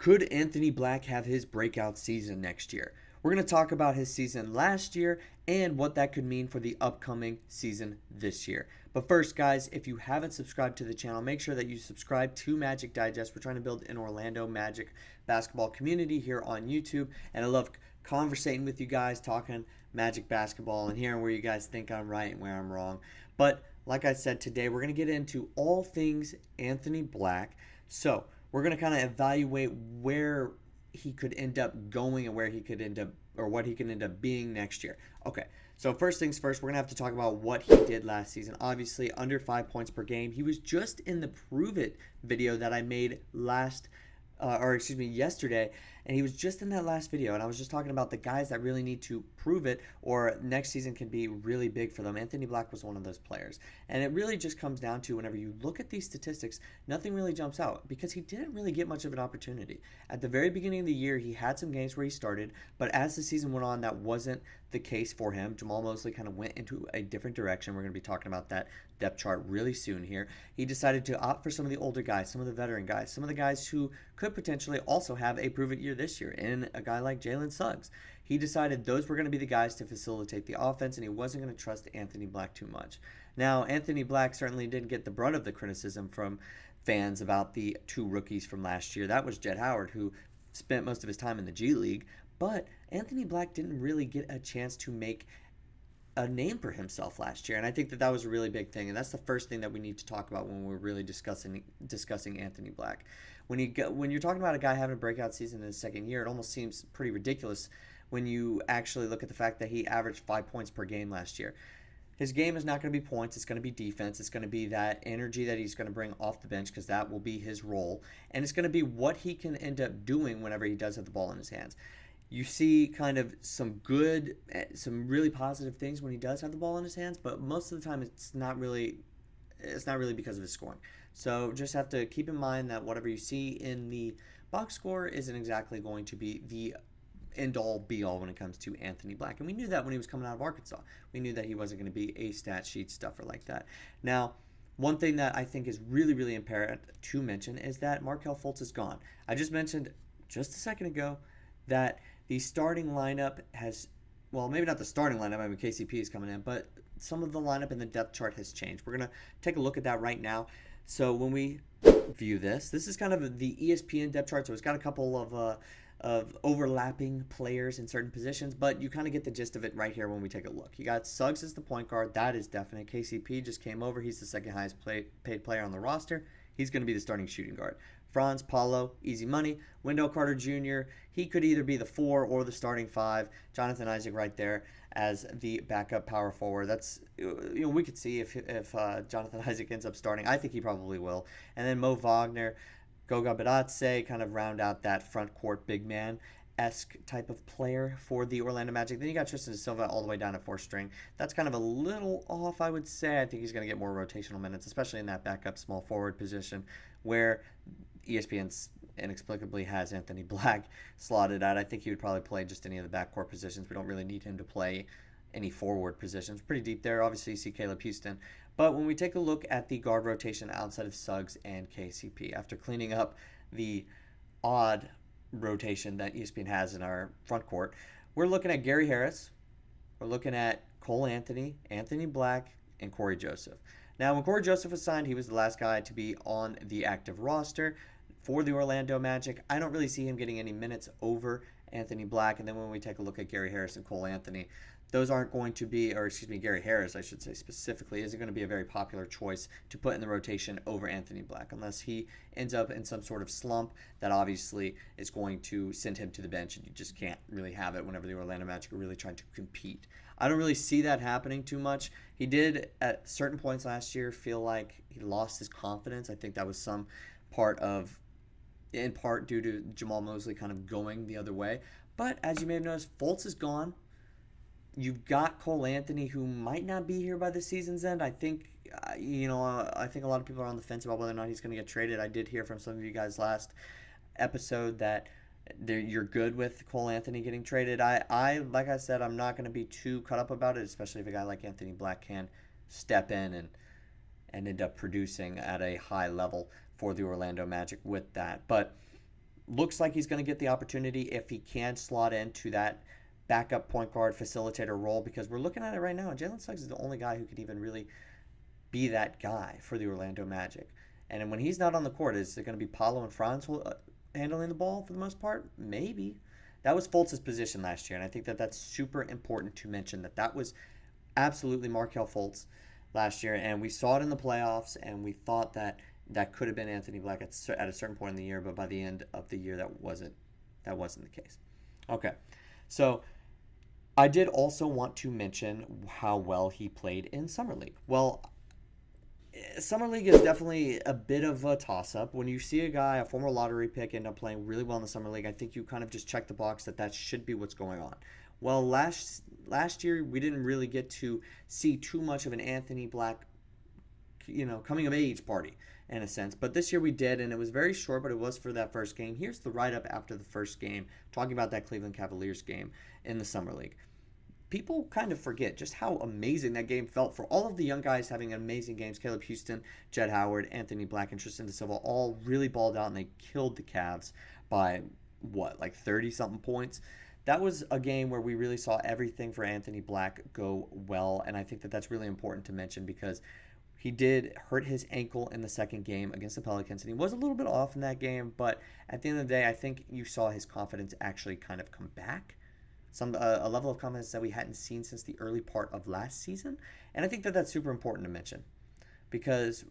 Could Anthony Black have his breakout season next year? We're going to talk about his season last year and what that could mean for the upcoming season this year. But first, guys, if you haven't subscribed to the channel, make sure that you subscribe to Magic Digest. We're trying to build an Orlando Magic basketball community here on YouTube, and I love conversating with you guys, talking Magic basketball, and hearing where you guys think I'm right and where I'm wrong. But like I said, today we're going to get into all things Anthony Black. So we're going to kind of evaluate where he could end up going and where he could end up, or what he can end up being next year. Okay, so first things first, we're going to have to talk about what he did last season. Obviously, under 5 points per game. He was just in the Prove It video that I made yesterday, and he was just in that last video, and I was just talking about the guys that really need to prove it or next season can be really big for them. Anthony Black was one of those players, and it really just comes down to whenever you look at these statistics, nothing really jumps out because he didn't really get much of an opportunity. At the very beginning of the year, he had some games where he started, but as the season went on, that wasn't the case for him. Jamahl Mosley kind of went into a different direction. We're going to be talking about that depth chart really soon here. He decided to opt for some of the older guys, some of the veteran guys, some of the guys who could potentially also have a prove it year this year in a guy like Jalen Suggs. He decided those were going to be the guys to facilitate the offense, and he wasn't going to trust Anthony Black too much. Now, Anthony Black certainly didn't get the brunt of the criticism from fans about the two rookies from last year. That was Jett Howard, who spent most of his time in the G League, but Anthony Black didn't really get a chance to make a name for himself last year, and I think that was a really big thing, and that's the first thing that we need to talk about when we're really discussing Anthony Black. When you're talking about a guy having a breakout season in his second year, it almost seems pretty ridiculous when you actually look at the fact that he averaged 5 points per game last year. His game is not going to be points. It's going to be defense. It's going to be that energy that he's going to bring off the bench because that will be his role, and it's going to be what he can end up doing whenever he does have the ball in his hands. You see kind of some really positive things when he does have the ball in his hands, but most of the time it's not really because of his scoring. So just have to keep in mind that whatever you see in the box score isn't exactly going to be the end-all, be-all when it comes to Anthony Black. And we knew that when he was coming out of Arkansas. We knew that he wasn't going to be a stat sheet stuffer like that. Now, one thing that I think is really, really imperative to mention is that Markelle Fultz is gone. I just mentioned just a second ago that the starting lineup has, well, maybe not the starting lineup, I mean KCP is coming in, but some of the lineup in the depth chart has changed. We're going to take a look at that right now. So when we view this is kind of the ESPN depth chart, so it's got a couple of overlapping players in certain positions, but you kind of get the gist of it right here when we take a look. You got Suggs as the point guard. That is definite. KCP just came over. He's the second highest paid player on the roster. He's going to be the starting shooting guard. Franz, Paolo, easy money. Wendell Carter Jr., he could either be the 4 or the starting 5. Jonathan Isaac right there as the backup power forward. That's, we could see if Jonathan Isaac ends up starting. I think he probably will. And then Mo Wagner, Goga Bitadze kind of round out that front court big man-esque type of player for the Orlando Magic. Then you got Tristan da Silva all the way down at 4th string. That's kind of a little off, I would say. I think he's going to get more rotational minutes, especially in that backup small forward position where ESPN inexplicably has Anthony Black slotted out. I think he would probably play just any of the backcourt positions. We don't really need him to play any forward positions. Pretty deep there. Obviously, you see Caleb Houston. But when we take a look at the guard rotation outside of Suggs and KCP, after cleaning up the odd rotation that ESPN has in our front court, we're looking at Gary Harris, we're looking at Cole Anthony, Anthony Black, and Corey Joseph. Now, when Corey Joseph was signed, he was the last guy to be on the active roster for the Orlando Magic. I don't really see him getting any minutes over Anthony Black. And then when we take a look at Gary Harris and Cole Anthony, those aren't going to be, Gary Harris, I should say specifically, isn't going to be a very popular choice to put in the rotation over Anthony Black unless he ends up in some sort of slump that obviously is going to send him to the bench, and you just can't really have it whenever the Orlando Magic are really trying to compete. I don't really see that happening too much. He did at certain points last year feel like he lost his confidence. I think that was in part due to Jamahl Mosley kind of going the other way. But as you may have noticed, Fultz is gone. You've got Cole Anthony, who might not be here by the season's end. I think a lot of people are on the fence about whether or not he's going to get traded. I did hear from some of you guys last episode that you're good with Cole Anthony getting traded. Like I said, I'm not going to be too cut up about it, especially if a guy like Anthony Black can step in and end up producing at a high level for the Orlando Magic with that. But looks like he's going to get the opportunity if he can slot into that backup point guard facilitator role, because we're looking at it right now, and Jalen Suggs is the only guy who could even really be that guy for the Orlando Magic. And when he's not on the court, is it going to be Paolo and Franz handling the ball for the most part? Maybe. That was Fultz's position last year, and I think that that's super important to mention, that was absolutely Markelle Fultz last year, and we saw it in the playoffs, and we thought that could have been Anthony Black at a certain point in the year, but by the end of the year, that wasn't the case. Okay, so I did also want to mention how well he played in Summer League. Well, Summer League is definitely a bit of a toss-up. When you see a former lottery pick, end up playing really well in the Summer League, I think you kind of just check the box that should be what's going on. Well, last year, we didn't really get to see too much of an Anthony Black, coming of age party, in a sense. But this year we did, and it was very short, but it was for that first game. Here's the write-up after the first game, talking about that Cleveland Cavaliers game in the Summer League. People kind of forget just how amazing that game felt for all of the young guys having amazing games. Caleb Houston, Jett Howard, Anthony Black, and Tristan da Silva all really balled out, and they killed the Cavs by, 30-something points? That was a game where we really saw everything for Anthony Black go well, and I think that that's really important to mention, because he did hurt his ankle in the second game against the Pelicans, and he was a little bit off in that game, but at the end of the day, I think you saw his confidence actually kind of come back. A level of confidence that we hadn't seen since the early part of last season. And I think that that's super important to mention, because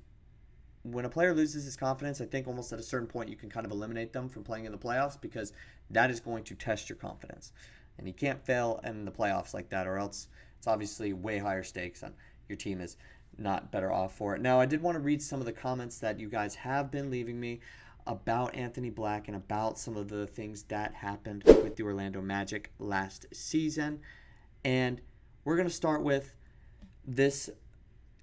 when a player loses his confidence, I think almost at a certain point you can kind of eliminate them from playing in the playoffs, because that is going to test your confidence. And you can't fail in the playoffs like that, or else it's obviously way higher stakes and your team is not better off for it. Now, I did want to read some of the comments that you guys have been leaving me about Anthony Black and about some of the things that happened with the Orlando Magic last season. And we're going to start with this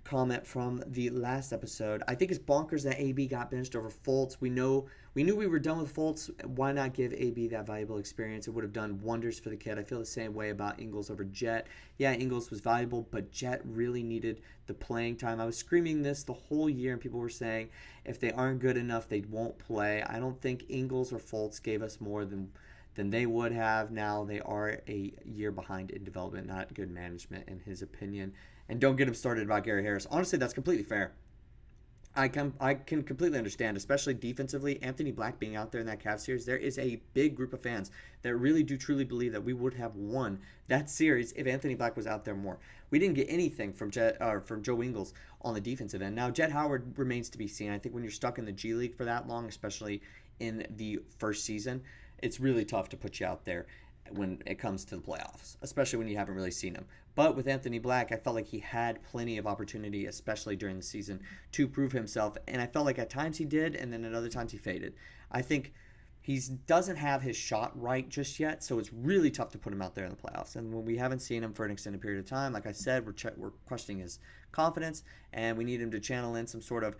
comment from the last episode. I think it's bonkers that AB got benched over Fultz. We knew we were done with Fultz. Why not give AB that valuable experience? It would have done wonders for the kid. I feel the same way about Ingles over Jett. Yeah, Ingles was valuable, but Jett really needed the playing time. I was screaming this the whole year, and people were saying if they aren't good enough, they won't play. I don't think Ingles or Fultz gave us more than they would have. Now they are a year behind in development, not good management, in his opinion. And don't get him started about Gary Harris. Honestly, that's completely fair. I can completely understand, especially defensively, Anthony Black being out there in that Cavs series. There is a big group of fans that really do truly believe that we would have won that series if Anthony Black was out there more. We didn't get anything from Joe Ingles on the defensive end. Now, Jett Howard remains to be seen. I think when you're stuck in the G League for that long, especially in the first season, it's really tough to put you out there when it comes to the playoffs, especially when you haven't really seen him. But with Anthony Black, I felt like he had plenty of opportunity, especially during the season, to prove himself. And I felt like at times he did, and then at other times he faded. I think he doesn't have his shot right just yet, so it's really tough to put him out there in the playoffs. And when we haven't seen him for an extended period of time, like I said, we're questioning his confidence, and we need him to channel in some sort of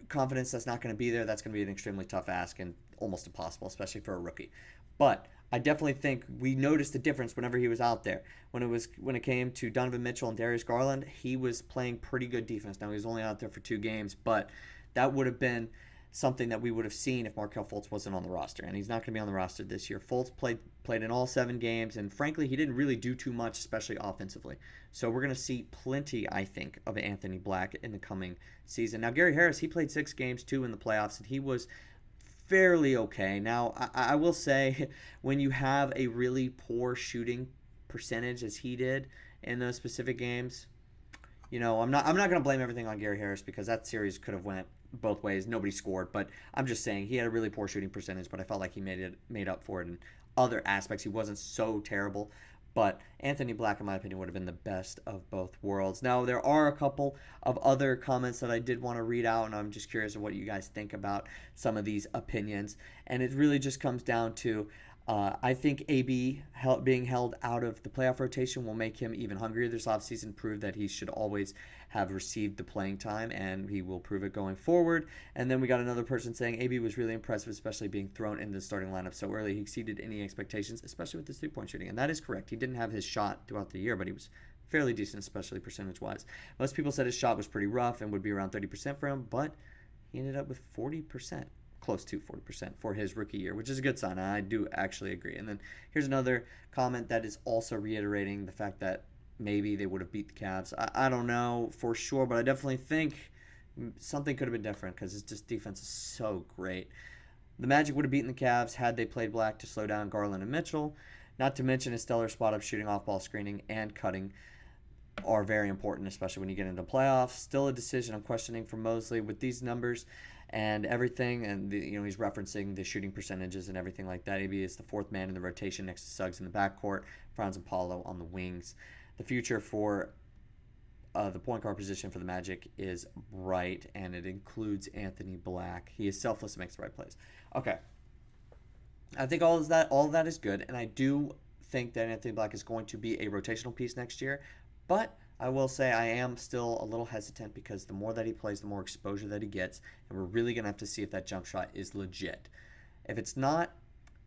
confidence that's not going to be there. That's going to be an extremely tough ask and almost impossible, especially for a rookie. But I definitely think we noticed a difference whenever he was out there. When it came to Donovan Mitchell and Darius Garland, he was playing pretty good defense. Now, he was only out there for 2 games, but that would have been something that we would have seen if Markelle Fultz wasn't on the roster, and he's not going to be on the roster this year. Fultz played in all 7 games, and frankly, he didn't really do too much, especially offensively. So we're going to see plenty, I think, of Anthony Black in the coming season. Now, Gary Harris, he played 6 games, too, in the playoffs, and he was fairly okay. Now, I will say, when you have a really poor shooting percentage as he did in those specific games, I'm not going to blame everything on Gary Harris, because that series could have went both ways. Nobody scored, but I'm just saying he had a really poor shooting percentage, but I felt like he made up for it in other aspects. He wasn't so terrible. But Anthony Black, in my opinion, would have been the best of both worlds. Now, there are a couple of other comments that I did want to read out, and I'm just curious of what you guys think about some of these opinions. And it really just comes down to, I think AB being held out of the playoff rotation will make him even hungrier this offseason, prove that he should always have received the playing time, and he will prove it going forward. And then we got another person saying AB was really impressive, especially being thrown into the starting lineup so early. He exceeded any expectations, especially with his 3-point shooting. And that is correct. He didn't have his shot throughout the year, but he was fairly decent, especially percentage-wise. Most people said his shot was pretty rough and would be around 30% for him, but he ended up with 40%. close to 40% for his rookie year, which is a good sign. I do actually agree. And then here's another comment that is also reiterating the fact that maybe they would have beat the Cavs. I don't know for sure, but I definitely think something could have been different because his just defense is so great. The Magic would have beaten the Cavs had they played Black to slow down Garland and Mitchell. Not to mention his stellar spot-up shooting, off-ball screening, and cutting are very important, especially when you get into playoffs. Still a decision I'm questioning for Mosley with these numbers and everything. And he's referencing the shooting percentages and everything like that. Maybe it's the fourth man in the rotation next to Suggs in the backcourt, Franz and Paolo on the wings. The future for the point guard position for the Magic is bright, and it includes Anthony Black. He is selfless and makes the right plays. Okay. I think all of that is good, and I do think that Anthony Black is going to be a rotational piece next year, but I will say I am still a little hesitant because the more that he plays, the more exposure that he gets, and we're really going to have to see if that jump shot is legit. If it's not,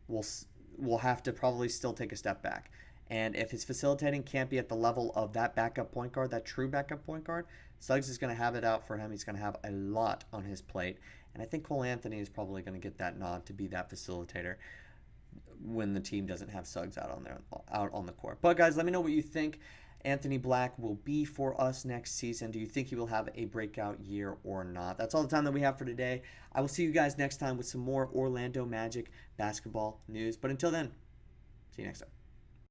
we'll have to probably still take a step back. And if his facilitating can't be at the level of that backup point guard, that true backup point guard, Suggs is going to have it out for him. He's going to have a lot on his plate. And I think Cole Anthony is probably going to get that nod to be that facilitator when the team doesn't have Suggs out on the court. But guys, let me know what you think Anthony Black will be for us next season. Do you think he will have a breakout year or not? That's all the time that we have for today. I will see you guys next time with some more Orlando Magic basketball news. But until then, see you next time.